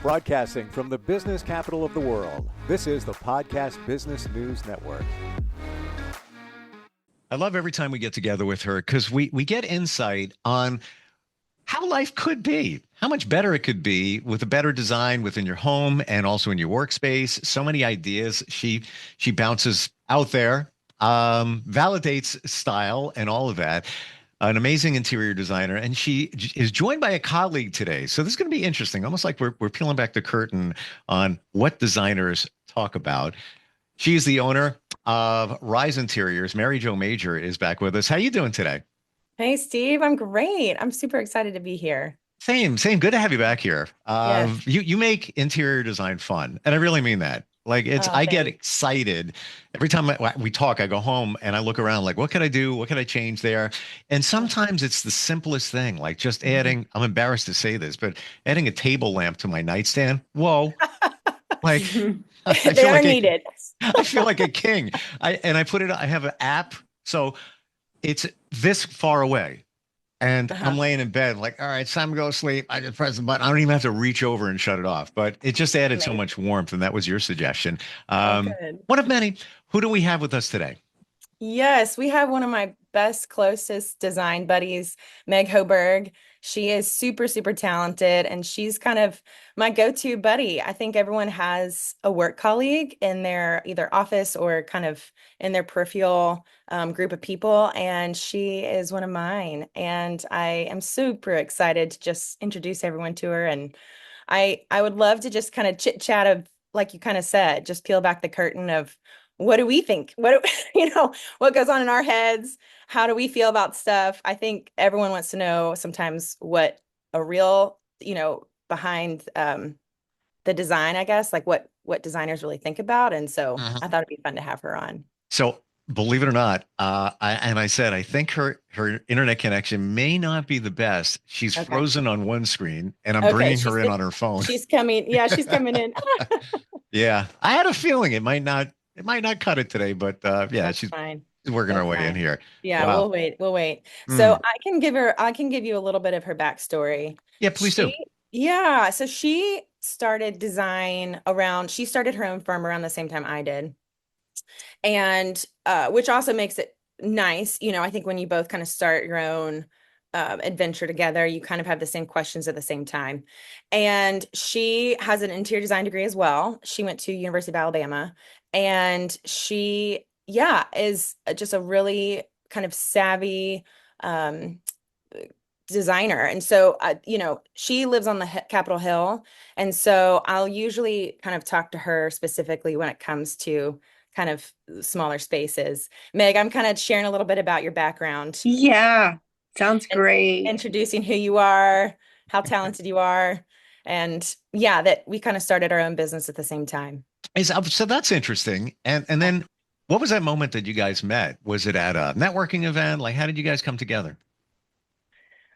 Broadcasting from the business capital of the world, this is the Podcast Business News Network. I love every time we get together with her because we get insight on how life could be, how much better it could be with a better design within your home and also in your workspace. So many ideas she bounces out there, validates style and all of that. An amazing interior designer, and she is joined by a colleague today. So this is going to be interesting, almost like we're peeling back the curtain on what designers talk about. She is the owner of Rise Interiors. Mary Jo Major is back with us. How you doing today? Hey, Steve. I'm great. I'm super excited to be here. Same. Good to have you back here. Yes. You make interior design fun, and I really mean that. Like I get Thanks. excited every time we talk. I go home and I look around, like, what can I do? What can I change there? And sometimes it's the simplest thing, like just adding. I'm embarrassed to say this, but adding a table lamp to my nightstand. Whoa! Like I They feel are like needed. I feel like a king. I put it. I have an app, so it's this far away. And I'm Uh-huh. laying in bed, like, all right, it's time to go to sleep. I just press the button. I don't even have to reach over and shut it off. But it just added so much Amazing. warmth, and that was your suggestion. Oh, good. One of many. Who do we have with us today? Yes, we have one of my best, closest design buddies, Meg Hoberg. She is super, super talented, and she's kind of my go-to buddy. I think everyone has a work colleague in their either office or kind of in their peripheral group of people, and she is one of mine. And I am super excited to just introduce everyone to her. And I would love to just kind of chit chat of, like you kind of said, just peel back the curtain of what do we think? What do, what goes on in our heads? How do we feel about stuff? I think everyone wants to know sometimes what a real, behind the design, I guess, like what designers really think about. And so I thought it'd be fun to have her on. So, believe it or not, I said I think her internet connection may not be the best. She's Okay. frozen on one screen, and I'm Okay. bringing her in on her phone. She's coming. Yeah, she's coming in. Yeah, I had a feeling it might not cut it today, but yeah, That's she's fine. working her That's way in fine. here. Yeah, Wow. we'll wait. We'll wait. So Mm. I can give you a little bit of her backstory. Yeah, please do. She, yeah, so she started design around, she started her own firm around the same time I did. And which also makes it nice. I think when you both kind of start your own adventure together, you kind of have the same questions at the same time. And she has an interior design degree as well. She went to University of Alabama, and she, yeah, is just a really kind of savvy um, designer. And so, she lives on the Capitol Hill. And so I'll usually kind of talk to her specifically when it comes to kind of smaller spaces. Meg, I'm kind of sharing a little bit about your background Yeah, sounds and great. introducing who you are, how talented you are. And yeah, that we kind of started our own business at the same time. So that's interesting. And then what was that moment that you guys met? Was it at a networking event? Like, how did you guys come together?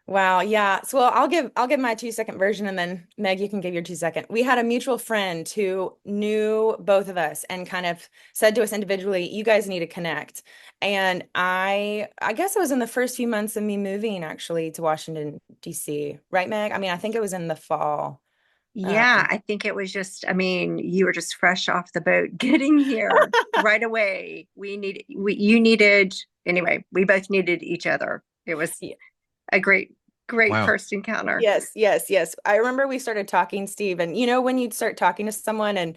Wow, yeah. So well, I'll give my 2 second version, and then Meg, you can give your 2 second. We had a mutual friend who knew both of us and kind of said to us individually, "You guys need to connect." And I guess it was in the first few months of me moving actually to Washington, DC. Right, Meg? I mean, I think it was in the fall. Yeah, Um, I think it was just, I mean, you were just fresh off the boat getting here right away. You needed, anyway, we both needed each other. It was yeah. a great Wow. first encounter. Yes, yes, yes. I remember we started talking, Steve, and when you'd start talking to someone and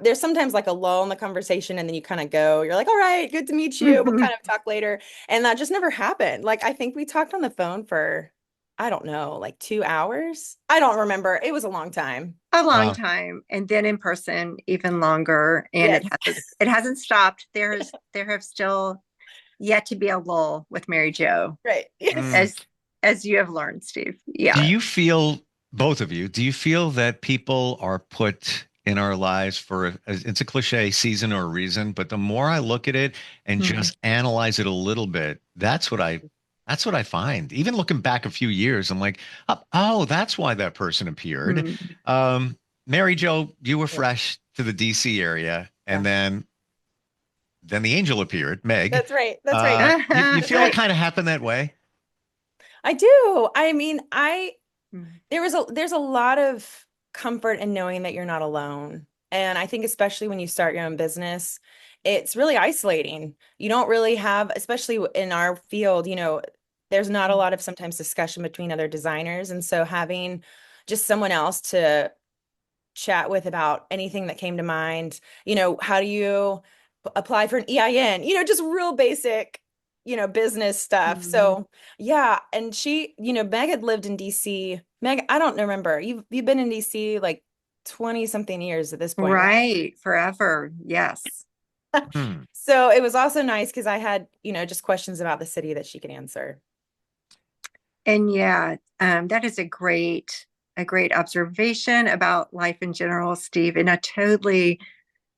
there's sometimes like a lull in the conversation, and then you kind of go, you're like, all right, good to meet you. We'll kind of talk later. And that just never happened. Like, I think we talked on the phone for, I don't know, like 2 hours. I don't remember. It was a long time. A long Wow. time, and then in person even longer, and Yes. it hasn't stopped. There have still yet to be a lull with Mary Jo, Right. Yes. Mm. as you have learned, Steve. Do Yeah. you feel, both of you, do you feel that people are put in our lives for it's a cliche, season or a reason, but the more I look at it and Mhm. just analyze it a little bit, that's what I find. Even looking back a few years, I'm like, oh, that's why that person appeared. Mhm. Um, Mary Jo, you were Yeah. fresh to the DC area, and Yeah. then the angel appeared, Meg. That's right. That's right. You That's feel it right. kind of happened that way? I do. I mean, Mhm. there's a lot of comfort in knowing that you're not alone. And I think especially when you start your own business, it's really isolating. You don't really have, especially in our field, there's not a lot of sometimes discussion between other designers. And so having just someone else to chat with about anything that came to mind, how do you apply for an EIN, just real basic, business stuff. So yeah. And she, Meg had lived in DC. Meg, I don't remember. You've been in DC like 20 something years at this point, right? Right. Forever. Yes. Hmm. So it was also nice because I had, just questions about the city that she could answer. And yeah, that is a great observation about life in general, Steve. And I totally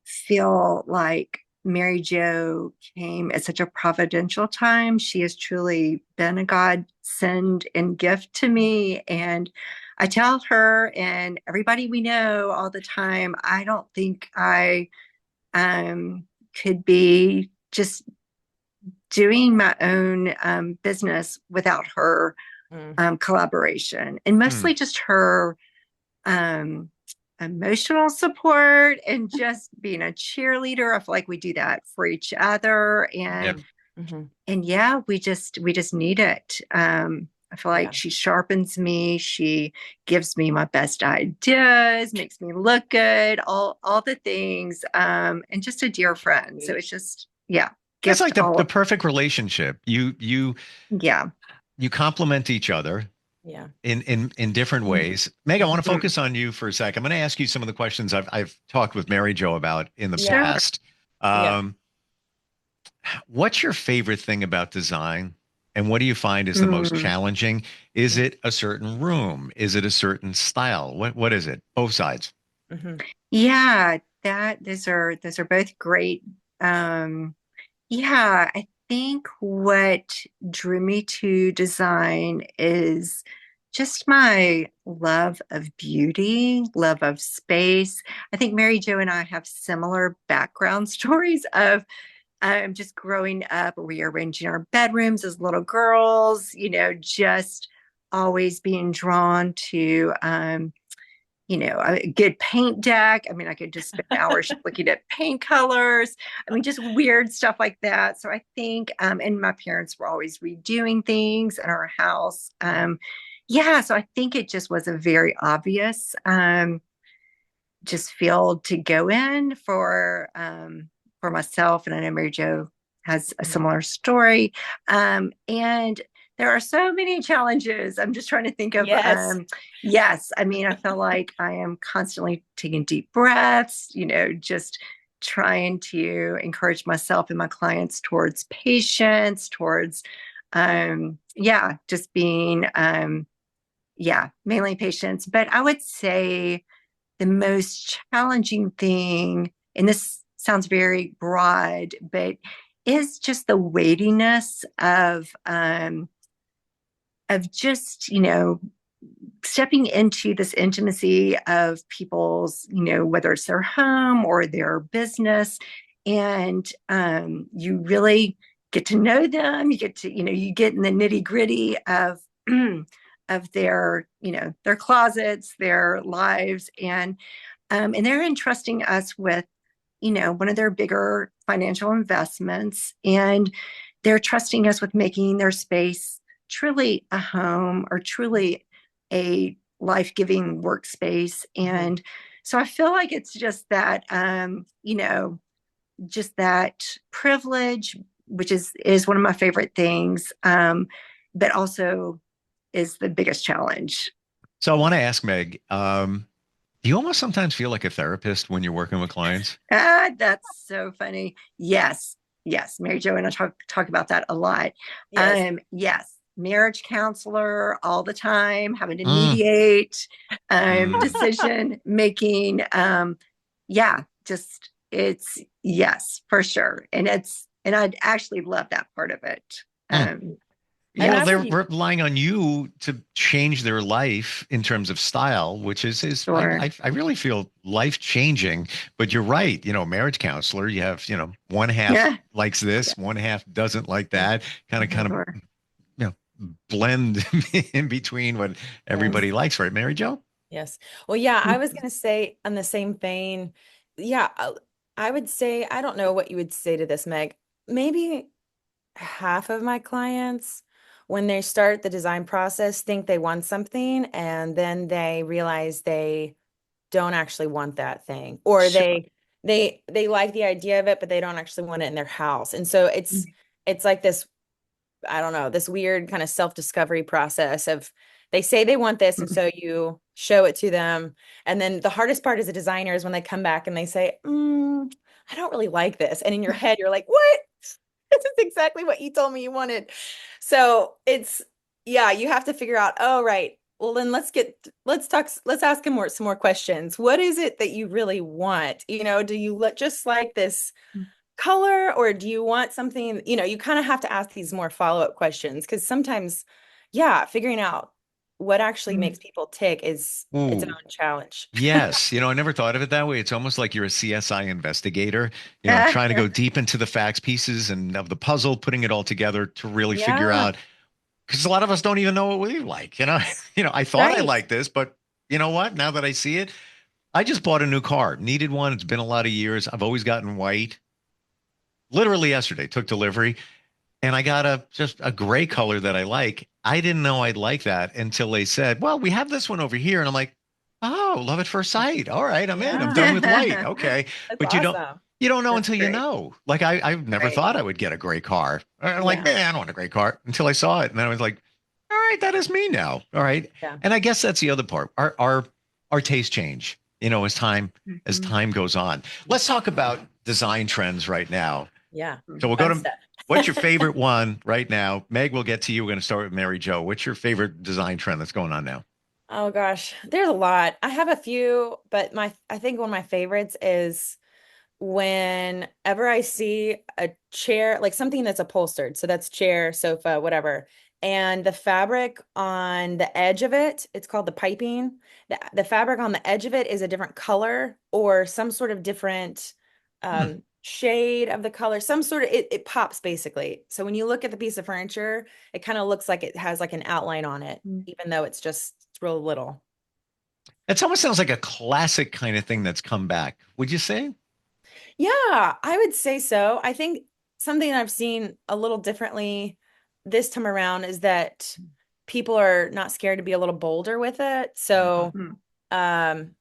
feel like Mary Jo came at such a providential time. She has truly been a godsend and gift to me. And I tell her and everybody we know all the time, I don't think I could be just doing my own business without her collaboration, and mostly just her emotional support and just being a cheerleader. I feel like we do that for each other, and and yeah, we just need it. I feel like she sharpens me. She gives me my best ideas, makes me look good, all the things, and just a dear friend. So it's just, It's like the perfect relationship. You complement each other. Yeah. In different ways. Meg, I want to focus on you for a sec. I'm going to ask you some of the questions I've talked with Mary Jo about in the past. What's your favorite thing about design? And what do you find is the most challenging? Is it a certain room? Is it a certain style? What is it? Both sides. Yeah, those are both great. I think what drew me to design is just my love of beauty, love of space. I think Mary Jo and I have similar background stories of just growing up, rearranging our bedrooms as little girls, just always being drawn to a good paint deck. I mean, I could just spend hours looking at paint colors. I mean, just weird stuff like that. So I think, and my parents were always redoing things in our house. So I think it just was a very obvious, just field to go in for myself. And I know Mary Jo has a similar story. And there are so many challenges. I'm just trying to think of, yes. I mean, I feel like I am constantly taking deep breaths, just trying to encourage myself and my clients towards patience, towards, just being, mainly patience. But I would say the most challenging thing, and this sounds very broad, but is just the weightiness of just, stepping into this intimacy of people's, whether it's their home or their business. And you really get to know them. You get to, you get in the nitty gritty of, of their, their closets, their lives. And they're entrusting us with, one of their bigger financial investments. And they're trusting us with making their space truly a home or truly a life-giving workspace. And so I feel like it's just that, just that privilege, which is one of my favorite things, but also is the biggest challenge. So I want to ask Meg, do you almost sometimes feel like a therapist when you're working with clients? That's so funny. Yes. Mary Jo and I talk about that a lot. Yes. Marriage counselor all the time, having to mediate, decision making. Just it's yes, for sure. And I actually love that part of it. Well, they're relying on you to change their life in terms of style, which is sure. I really feel life changing. But you're right. Marriage counselor, you have, one half likes this, one half doesn't like that, kind of blend in between what everybody likes, right, Mary Jo? Yes. Well, yeah, I was going to say on the same vein, yeah, I would say, I don't know what you would say to this, Meg. Maybe half of my clients, when they start the design process, think they want something, and then they realize they don't actually want that thing, or Sure. they like the idea of it, but they don't actually want it in their house. And so it's like this, I don't know, this weird kind of self-discovery process of they say they want this, and so you show it to them. And then the hardest part as a designer is when they come back and they say, I don't really like this. And in your head, you're like, what? This is exactly what you told me you wanted. So it's, yeah, you have to figure out, oh, right. Well, then let's talk, let's ask him some more questions. What is it that you really want? Do you just like this color, or do you want something, you kind of have to ask these more follow-up questions, because sometimes, yeah, figuring out what actually makes people tick is its own Ooh. challenge. Yes, I never thought of it that way. It's almost like you're a CSI investigator, trying to go deep into the facts pieces and of the puzzle, putting it all together to really figure Yeah, out. Because a lot of us don't even know what we like. I thought I right. liked this, but you know what? Now that I see it, I just bought a new car. Needed one. It's been a lot of years. I've always gotten white. Literally yesterday, took delivery, and I got just a gray color that I like. I didn't know I'd like that until they said, "Well, we have this one over here," and I'm like, "Oh, love at first sight. All right, I'm in. I'm Yeah, done with white. Okay." that's But awesome. you don't know That's until you great. know. Like I've never Right. thought I would get a gray car. I'm like, Yeah, man, I don't want a gray car until I saw it, and then I was like, all right, that is me now. All right. yeah, And I guess that's the other part. Our taste change, as Mhm. time goes on. Let's talk about design trends right now. yeah. So we'll go Fun to stuff. what's your favorite one right now? Meg, we'll get to you. We're going to start with Mary Jo. What's your favorite design trend that's going on now? Oh gosh, there's a lot. I have a few, but I think one of my favorites is whenever I see a chair, like something that's upholstered. So that's chair, sofa, whatever. And the fabric on the edge of it, it's called the piping. The fabric on the edge of it is a different color, or some sort of different Hmm. shade of the color, some sort of, it pops basically. So when you look at the piece of furniture, it kind of looks like it has like an outline on it, even though it's real little. It almost sounds like a classic kind of thing that's come back. Would you say? Yeah, I would say so. I think something I've seen a little differently this time around is that people are not scared to be a little bolder with it. So, Mhm. um,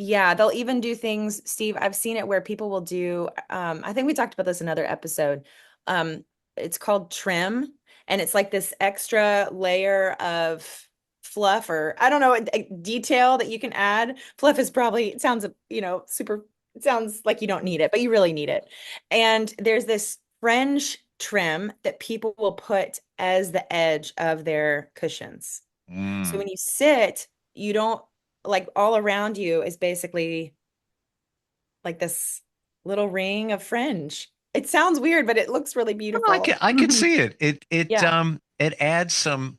yeah, they'll even do things, Steve. I've seen it where people will do, I think we talked about this in another episode. Um, it's called trim, and it's like this extra layer of fluff, or I don't know, a detail that you can add. Fluff is probably, it sounds, super, it sounds like you don't need it, but you really need it. And there's this fringe trim that people will put as the edge of their cushions. So Mm. when you sit, you don't, like, all around you is basically like this little ring of fringe. It sounds weird, but it looks really Oh, beautiful. I could Mhm. see it. Yeah. It adds some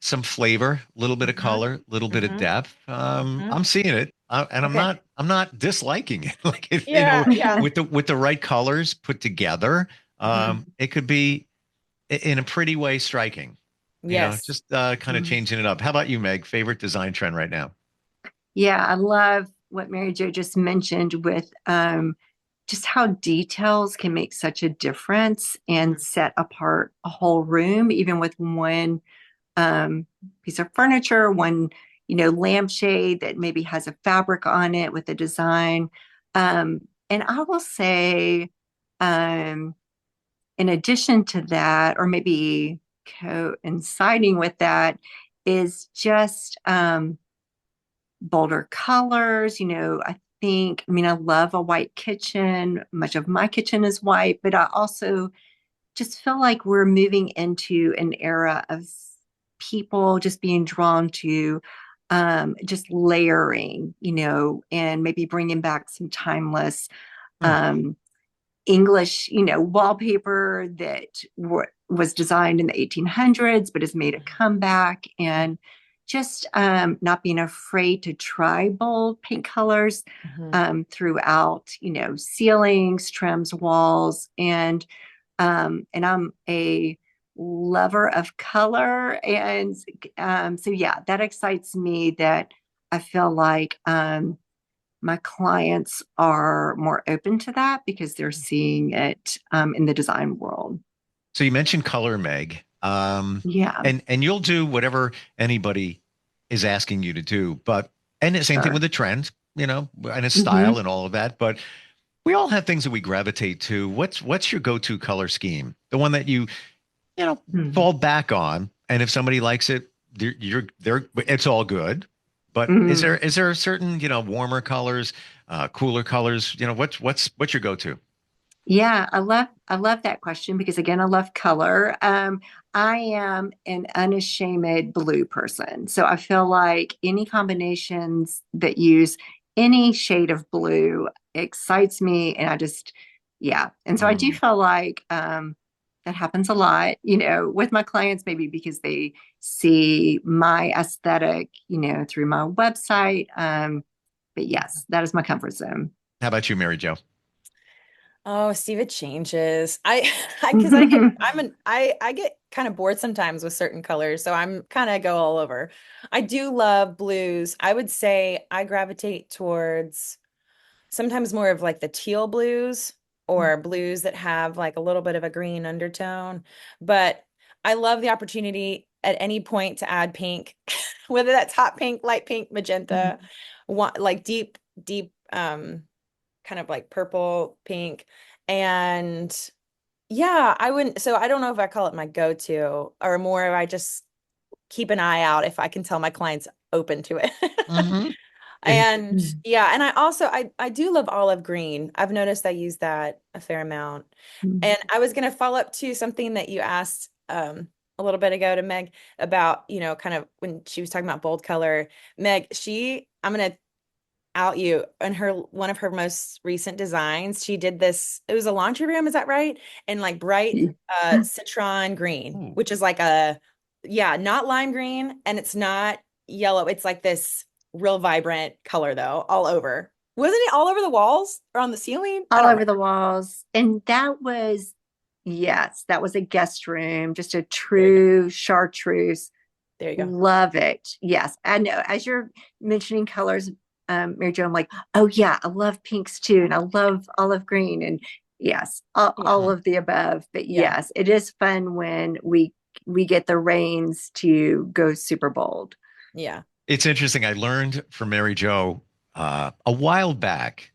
flavor, a little bit of Hmm. color, a little bit of Hmm. depth. Hmm. I'm seeing it, and Okay. I'm not disliking it. Like Yeah, yeah. with the right colors put together, Hmm. it could be in a pretty way striking. Yes. Just kind of Mhm. changing it up. How about you, Meg? Favorite design trend right now? Yeah, I love what Mary Jo just mentioned with just how details can make such a difference and set apart a whole room, even with one um, piece of furniture, one, lampshade that maybe has a fabric on it with a design. And I will say, um, in addition to that, or maybe coinciding with that, is just bolder colors. I love a white kitchen. Much of my kitchen is white, but I also just feel like we're moving into an era of people just being drawn to just layering, and maybe bringing back some timeless Hmm. um, English, wallpaper that was designed in the 1800s, but has made a comeback. And just not being afraid to try bold paint colors Hmm. throughout, ceilings, trims, walls, and I'm a lover of color, and so yeah, that excites me. That I feel like my clients are more open to that because they're seeing it in the design world. So you mentioned color, Meg. Yeah, And you'll do whatever anybody is asking you to do, but and the same thing with sure. the trend, and a Hmm. style and all of that. But we all have things that we gravitate to. What's your go-to color scheme? The one that you fall back on, and if somebody likes it, they're it's all good. But is Hmm. there a certain, warmer colors, cooler colors? What's your go-to? Yeah, I love that question because again, I love color. I am an unashamed blue person. So I feel like any combinations that use any shade of blue excites me and I just yeah. And so I do Mm. feel like that happens a lot, with my clients, maybe because they see my aesthetic, through my website. But yes, that is my comfort zone. How about you, Mary Jo? Oh, Steve, it changes. Because I get kind of bored sometimes with certain colors, so I'm kind of go all over. I do love blues. I would say I gravitate towards sometimes more of like the teal blues or blues that have like a little bit of a green undertone. But I love the opportunity at any point to add pink, whether that's hot pink, light pink, magenta, like deep, kind of like purple, pink. And yeah, I wouldn't, so I don't know if I call it my go-to or more if I just keep an eye out if I can tell my clients open to it. Hmm. And yeah, and I do love olive green. I've noticed I use that a fair amount. And I was going to follow up to something that you asked a little bit ago to Meg about, kind of when she was talking about bold color. Meg, I'm going to out you in her one of her most recent designs. She did this, it was a laundry room, is that right? And like bright citron green, Ooh. which is like yeah, not lime green and it's not yellow. It's like this real vibrant color though, all over. Wasn't it all over the walls or on the ceiling? I All don't over remember. the walls. And that was, yes, that was a guest room, just a There you go. true chartreuse. There you go. Love it. Yes. I know as you're mentioning colors, Mary Jo, I'm like, oh yeah, I love pinks too. And I love olive green and yes, all Yeah. Hmm. of the above. But Yeah. yes, it is fun when we get the reins to go super bold. Yeah. It's interesting. I learned from Mary Jo a while back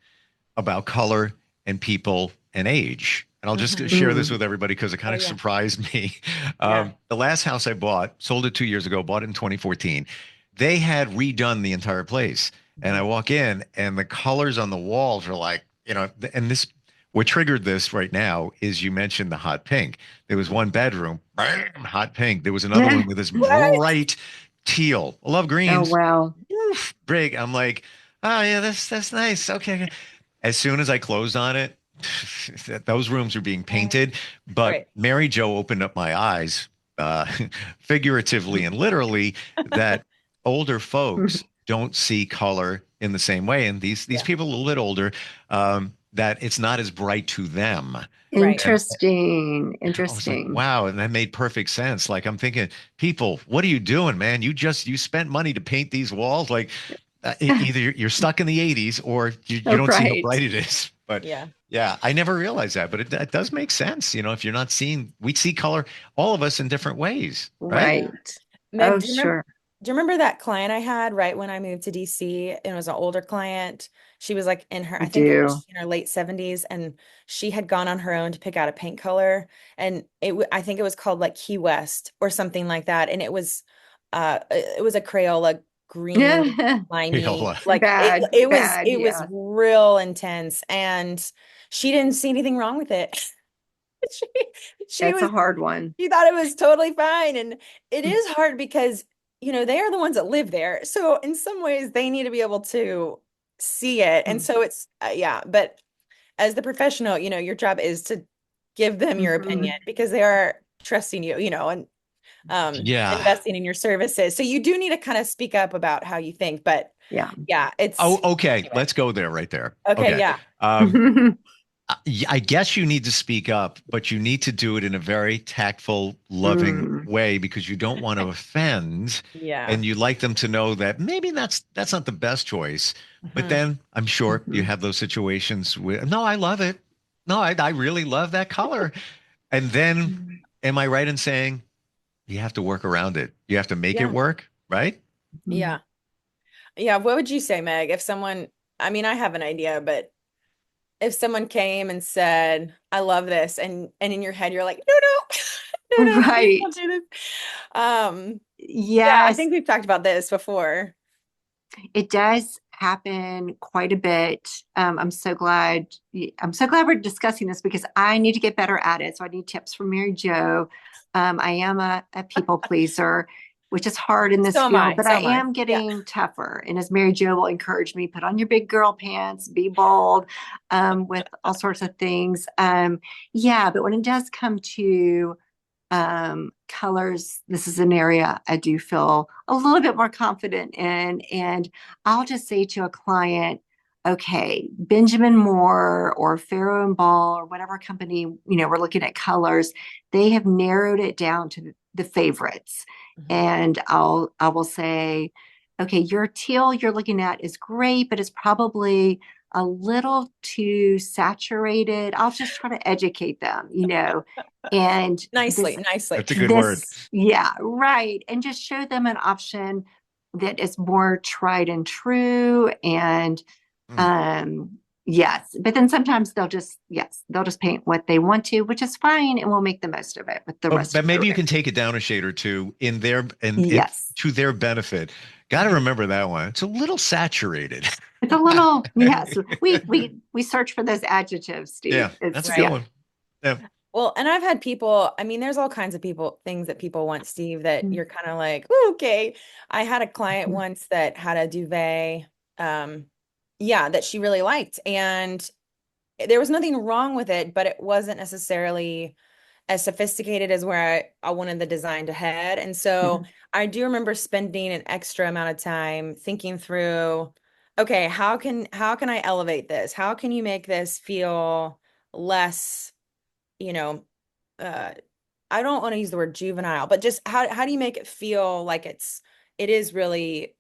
about color and people and age. And I'll just Hmm. share this Mm. with everybody because it Oh kind of yeah. surprised me. Yeah. The last house I bought, sold it 2 years ago, bought it in 2014. They had redone the entire place. And I Mhm. walk in and the colors on the walls are like, and this, what triggered this right now is you mentioned the hot pink. There was one bedroom, bam, hot pink. There was another one with this What? bright teal. I love Oh greens. wow. Oof, big. I'm like, oh yeah, that's nice. Okay. As soon as I closed on it, those rooms are being painted. But Right. Mary Jo opened up my eyes, uh, figuratively and literally, that older folks don't see color in the same way. And these Yeah. people a little bit older, that it's not as bright to them. Right. And Interesting. I was like, Interesting. wow, and that made perfect sense. Like I'm thinking, people, what are you doing, man? You spent money to paint these walls. Like either you're stuck in the 80s or you Oh, don't see how right. bright it is. But Yeah. yeah, I never realized that, but it does make sense. If you're not seeing, we see color, all of us in different ways, right? Yeah. Right. Meg, Oh, sure. do you remember that client I had right when I moved to DC? And it was an older client. She was like in her, I I think do. in her late 70s, and she had gone on her own to pick out a paint color. And I think it was called like Key West or something like that. And it was a Crayola green, limey, Viola. like Bad, bad. it was Yeah. real intense. And she didn't see anything wrong with it. She, she That's was a hard one. she thought it was totally fine. And it is hard because, they are the ones that live there. So in some ways, they need to be able to see it. And so it's, yeah. But as the professional, your job is to give them your opinion Mhm. because they are trusting you, and Yeah. investing in your services. So you do need to kind of speak up about how you think. But Yeah. yeah, it's Oh, okay. anyway. Let's go there right there. Okay. Okay. Yeah. Um, I guess you need to speak up, but you need to do it in a very tactful, loving Mm. way because you don't want to offend, Yeah. and you like them to know that maybe that's not the best choice. But Mhm. then I'm sure you Mhm. have those situations where, no, I love it. No, I really love that color. And then, Mhm. am I right in saying you have to work around it? You have to make it Yeah. work, right? Yeah. Yeah. What would you say, Meg, if someone, I mean, I have an idea, but if someone came and said, I love this, and in your head you're like, no, no, no, no, please Right. don't do this. Um, yeah, I Yes, think we've talked about this before. it does happen quite a bit. I'm so glad we're discussing this because I need to get better at it. So I need tips from Mary Jo. I am a people pleaser, which is hard in this So am field, I. but So I am I. am Yeah. getting tougher. And as Mary Jo will encourage me, put on your big girl pants, be bold, with all sorts of things. Yeah, but when it does come to colors, this is an area I do feel a little bit more confident in. And I'll just say to a client, okay, Benjamin Moore or Farrow and Ball or whatever company, we're looking at colors, they have narrowed it down to the favorites. Mhm. And I will say, okay, your teal you're looking at is great, but it's probably a little too saturated. I'll just try to educate them. And Nicely, nicely. That's a good word. yeah, right. And just show them an option that is more tried and true. And Mm. um, yes, but then sometimes they'll just paint what they want to, which is fine, and we'll make the most of it with the rest But of their maybe you room. can take it down a shade or two in their and it Yes. to their benefit. Got to Mhm. remember that one. It's a little saturated. It's a little, yes. We search for those adjectives, Yeah, Steve. It's that's a good Right. yeah. one. Yeah. Well, and I've had people, I mean, there's all kinds of people, things that people want, Steve, that Mhm. you're kind of like, "Ooh, okay." I had a client once that had a duvet, yeah, that she really liked. And there was nothing wrong with it, but it wasn't necessarily as sophisticated as where I wanted the design to head. And so Mhm. I do remember spending an extra amount of time thinking through, okay, how can I elevate this? How can you make this feel less, you know, uh I don't want to use the word juvenile, but just how do you make it feel like it is really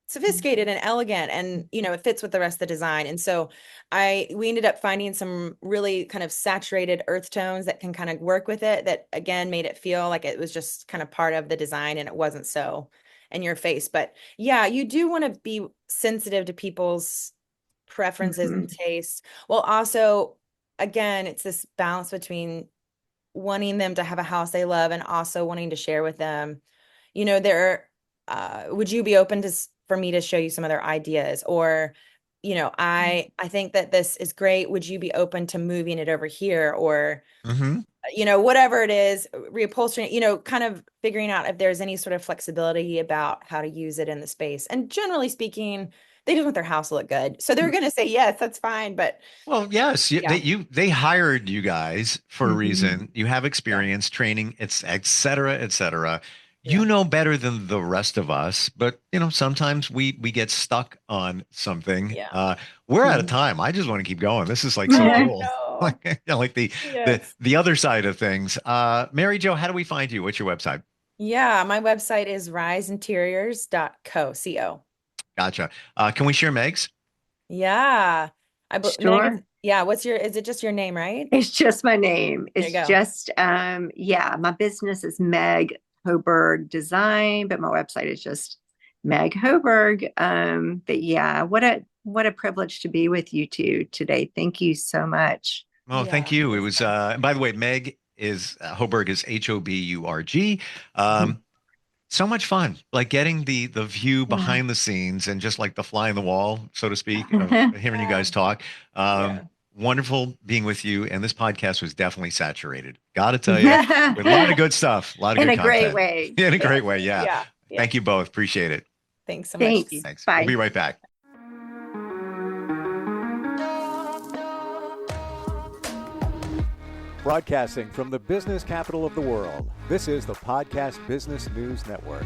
sophisticated and elegant, and it fits with the rest of the design. And so we ended up finding some really kind of saturated earth tones that can kind of work with it, that again made it feel like it was just kind of part of the design and it wasn't so in your face. But yeah, you do want to be sensitive to people's preferences and Mhm. tastes, while also, again, it's this balance between wanting them to have a house they love and also wanting to share with them. There, would you be open to for me to show you some other ideas? Or, I think that this is great. Would you be open to moving it over here? Or, Hmm. whatever it is, reupholstering, kind of figuring out if there's any sort of flexibility about how to use it in the space. And generally speaking, they just want their house to look good. So they're going to say, yes, that's fine. But Well, yes, yeah, they hired you guys for a Mhm. reason. You have yeah, experience, training, it's et cetera, et cetera. You yeah. know better than the rest of us, but sometimes we get stuck on something. Yeah. We're out of Mhm. time. I just want to keep going. This is like so I Yeah. cool. know. Like the Yes. the other side of things. Mary Jo, how do we find you? What's your website? Yeah, my website is riseinteriors.co. Gotcha. Can we share Meg's? Yeah. Meg, Sure. yeah, is it just your name, right? It's just my name. There you It's go. just yeah, my business is Meg Hoberg Design, but my website is just Meg Hoberg. But yeah, what a privilege to be with you two today. Thank you so much. Oh, thank Yeah, it you. It was was, fun. by the way, Meg is Hoburg is Hoburg. Um, so much fun, like getting the view Yeah. behind the scenes and just like the fly in the wall, so to speak, of hearing you Yeah. guys talk. Yeah. Wonderful being with you. And this podcast was definitely saturated. Got to tell you, with a lot of good stuff, a lot of In good a great content way. in a Yeah. great way. Yeah. Yeah. Yeah. Thank you both. Appreciate it. Thanks so much, Thanks. Steve. Thanks. We'll Bye. be right back. Broadcasting from the business capital of the world, this is the Podcast Business News Network.